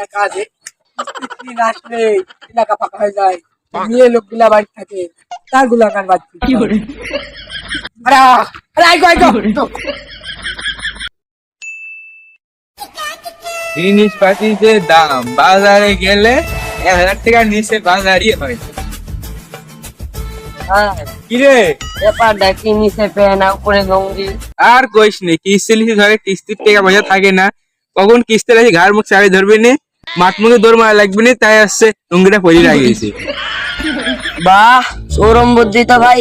একটা কাজে স্ত্রী না আসলে এলাকা ফাঁকা হয়ে যায়, মেয়ে লোকগুলা বাড়ি থাকে, তার গুলাকার বাচ্চা কি করে। আরে আরে আইগো আইগো জিনিসপাতির যে দাম বাজারে গেলে 1,000 টাকার নিচে বাজারই হয়। কিরে ব্যাপার দেখি নিচে পেন উপরে লঙ্গি। আর কইস নে, কিস্তি লিখে ধরে কিস্তির টাকা পয়সা থাকে না, কখন কিস্তি লাগি ঘাড় মুখ চাড়ি ধরবে নে, মাঠ মুখে দৌড় মারা লাগবে না, তাই আসছে লুঙ্গিটা পরি লাগিয়েছে। বাহ সৌরম বুদ্ধি তো ভাই।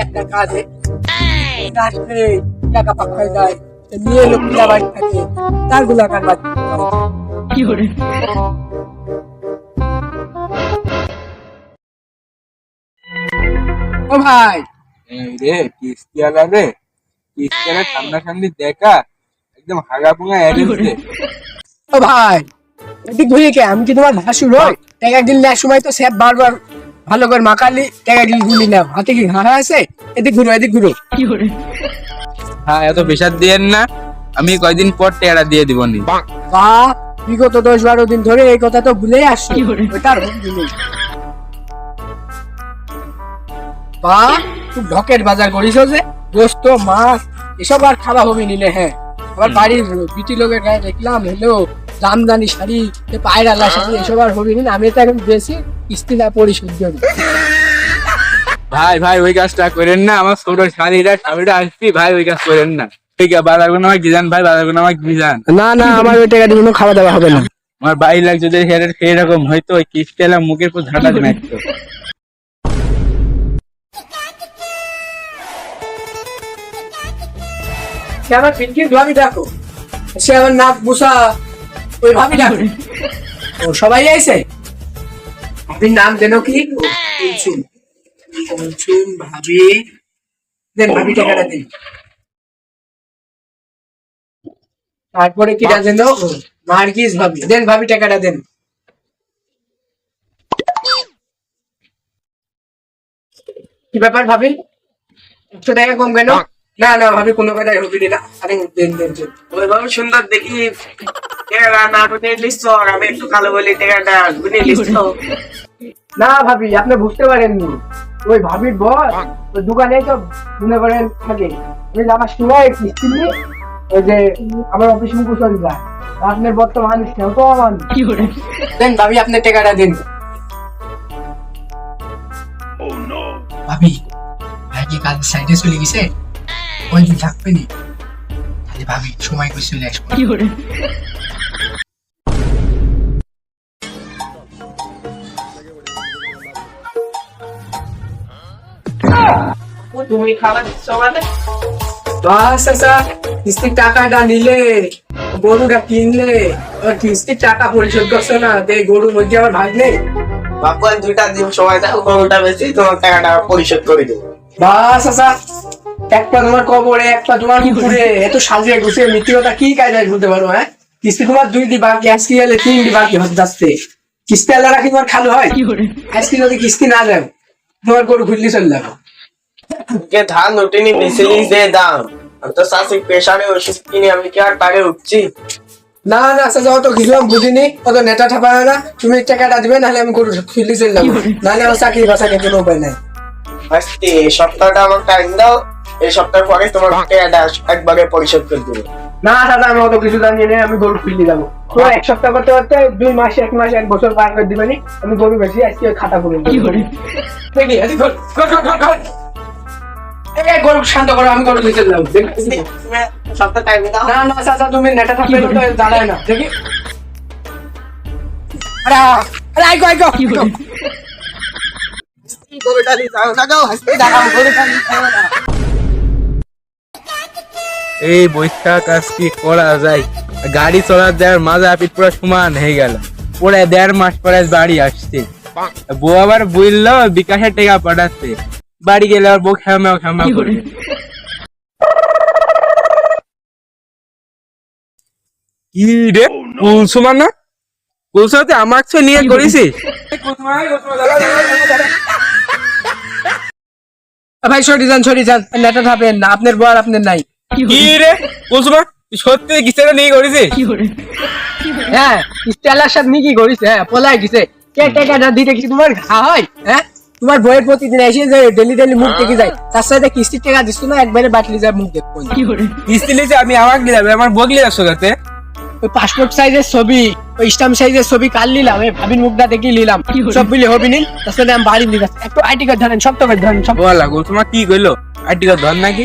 একটা কাজে স্ত্রী না আসলে এলাকা ফাঁকা হয়ে যায়, মেয়ে লোকগুলা বাড়ি থাকে, তার গুলাকার বাচ্চা কি করে। ও ভাই এই রে কিস্তি আলা রে, কিস্তি আলা সামনাসামনি দেখা একদম হাগা পুঙা এড়েছে। ও ভাই এদিক ঘুরে কে, আমি কি তোমার ভাসুর হয়? টাকা গিললে এক সময় তো স্যাপ বারবার ভালো করে মাকালি টাকা গিল গুলি নাও, হাতে কি ঘাড়া আছে? এদিক ঘুরো এদিক ঘুরো। হ্যাঁ এত প্রেশার দিয়েন না, আমি কয়দিন পর টাকাটা দিয়ে দিব নি। বা বিগত 10-12 দিন ধরে এই কথা তো ভুলেই আসছি, ওটার হুমকি নেই। বা খুব ঢকের বাজার করিস যে, গোস্ত মাছ এসব আর খাওয়া হবে নিলে। হ্যাঁ আবার বাড়ির বিটি লোকের গায়ে দেখলাম হলো জামদানি শাড়ি, পায়রালা শাড়ি, এসব আর হবে না। আমি তো এখন বেশি কিস্তি না পরিশোধ করি। ভাই ভাই ওই কাজটা করেন না, আমার ছোট শাড়িটা স্বামীটা আসবি ভাই, ওই কাজ করেন না। ঠিক আছে বাজার কোনো আমাকে গিজান ভাই, বাজার কোনো আমাকে গিজান। না না আমার ওই টাকা দিয়ে কোনো খাওয়া দাওয়া হবে না। আমার বাড়ি লাগ যদি সেই রকম হয়তো ওই কিস্তি এলাম মুখের পর ঝাঁটা দিন একটু। সে আমার পিনকির ভাবি ডাকো, সে আমার নাক বুসা ওই ভাবি ডাকো। ও সবাই আইছে, ভাবির নাম দেন কি? কুলসুম। কুলসুম ভাবি, দেন ভাবি টাকাটা দিন। তারপরে কি দেন? নার্গিস ভাবি, দেন ভাবি টাকাটা দেন। কি ব্যাপার ভাবি, 100 টাকা কম কেন? না না ভাবি কোনো কথাই হবে না। আরে দেন দেন দেন। ওইভাবে সুন্দর দেখি টাকাটা না গুনে লিখছো, আর আমি একটু কালো বলি টাকাটা গুনে লিখছো। না ভাবি আপনি বুঝতে পারেননি, ওই ভাবির বস ওই দোকানে তো মনে করেন থাকে, ওই আমার সময় কিস্তি নিয়ে ওই যে আমার অফিস মুখ চলে যায়, আপনার বর্তমান সেও তো আমার কি করে। দেন ভাবি আপনি টাকাটা দিন। ভাবি ভাই কি কাজ সাইডে চলে গেছে, ওই দিন থাকবে নি, তাহলে ভাবি সময় করে চলে আসবো কি করে। তুমি খাবার দিচ্ছ মানে? বাস আচ্ছা কিস্তির টাকাটা নিলে, গরুটা কিনলে, আবার কিস্তির টাকা পরিশোধ করছো না, গরুর মধ্যে আবার ভাগ নেই। বাপু 2টা দিন সময় দাও, গরুটা বেশি তোমার টাকাটা পরিশোধ করে দেবো। বাস আচ্ছা একটা তোমার কবরে একটা তোমার পুকুরে, এত সাজিয়ে গুছিয়ে মিত্রতা কি কায়দায় বলতে পারো? হ্যাঁ কিস্তি তোমার 2টি বাকি, আজকে গেলে 3টি বাকি হতে যাচ্ছে। কিস্তি আল্লাহ রাখি তোমার খালো হয়, আজকে যদি কিস্তি না দেয় তোমার গরু ঘুরলি চলে যাবো। ধান উঠিনি মিছিলি যে দাম, আমি তো চাষি পেশারে ওষুধ কিনে আমি কি আর টাকা উঠছি? না না আচ্ছা যাও তো কিছু বুঝিনি, অত নেতা ঠাপা না, তুমি টাকাটা দিবে নাহলে আমি গরু ঘুরলি চলে যাবো, নাহলে আমার চাকরি বাঁচাকে কোনো উপায় নাই। আজকে এই সপ্তাহটা আমার টাইম দাও, এই সপ্তাহ পরে তোমার টাকাটা একবারে পরিশোধ করে দেবো। না দাদা আমি অত কিছু জানি না, আমি গরু খুললি যাবো। তোমার 1 সপ্তাহ করতে করতে 2 মাস 1 মাস 1 বছর পার করে দিবেনি, আমি গরু বেশি আজকে খাতা করে দেখি গরু শান্ত করো, আমি গরু নিচে যাবো। সপ্তাহ টাইম দাও। না না চাচা তুমি নেটা থাকলে দাঁড়ায় না দেখি। আরে আরে আইগো আইগো গরুটা দিয়ে যাও না, যাও হাসতে দাঁড়াও, গরুটা দিয়ে যাও না। এই বৈশাখ কাজ কি করা যায়, গাড়ি চলার দেওয়ার মাজা পিঠ পুরো সমান হয়ে গেল, পরে 1.5 মাস পরে বাড়ি আসছে, বউ আবার বললো বিকাশের টাকা পাঠাচ্ছে, বাড়ি গেলে আবার বউ খেমাও খেমাও করে। কি রে কুলসুমা না, কুলসুমা তুই আমার ছো নিয়ে করেছিস? ভাই সরি যান নেটা থাকবেন না, আপনার বর আপনার নাই। কি রে কুলসুমা তুই সত্যি কিস্তিটা নিয়ে করেছিস? হ্যাঁ স্টেলার সাথে নিয়ে কি করিস? হ্যাঁ পলাই গেছে। কে টাকাটা দিতে কি তোমার ঘা হয়? হ্যাঁ তোমার বইয়ের প্রতিদিন এসে যে ডেলি ডেলি মুখ দেখে যায়, তার সাথে কিস্তির টাকা দিস না, একবারে বাটলি যায় মুখ দেখবো। কিস্তি নিয়েছি আমি, আমাকে নিলাম, আমার বগলি যাচ্ছ কাছে। ওই পাসপোর্ট সাইজের ছবি, ওই স্টাম্প সাইজের ছবি কাল নিলাম, এই ভাবির মুখটা দেখে নিলাম, সব মিলে হবি নিন, তার সাথে আমি বাড়ি নিলাম। একটু আইটি কার্ড ধরেন, সব তো ধরেন সব। বলা গো তোমার কি কইলো? আইটি ধর নাকি?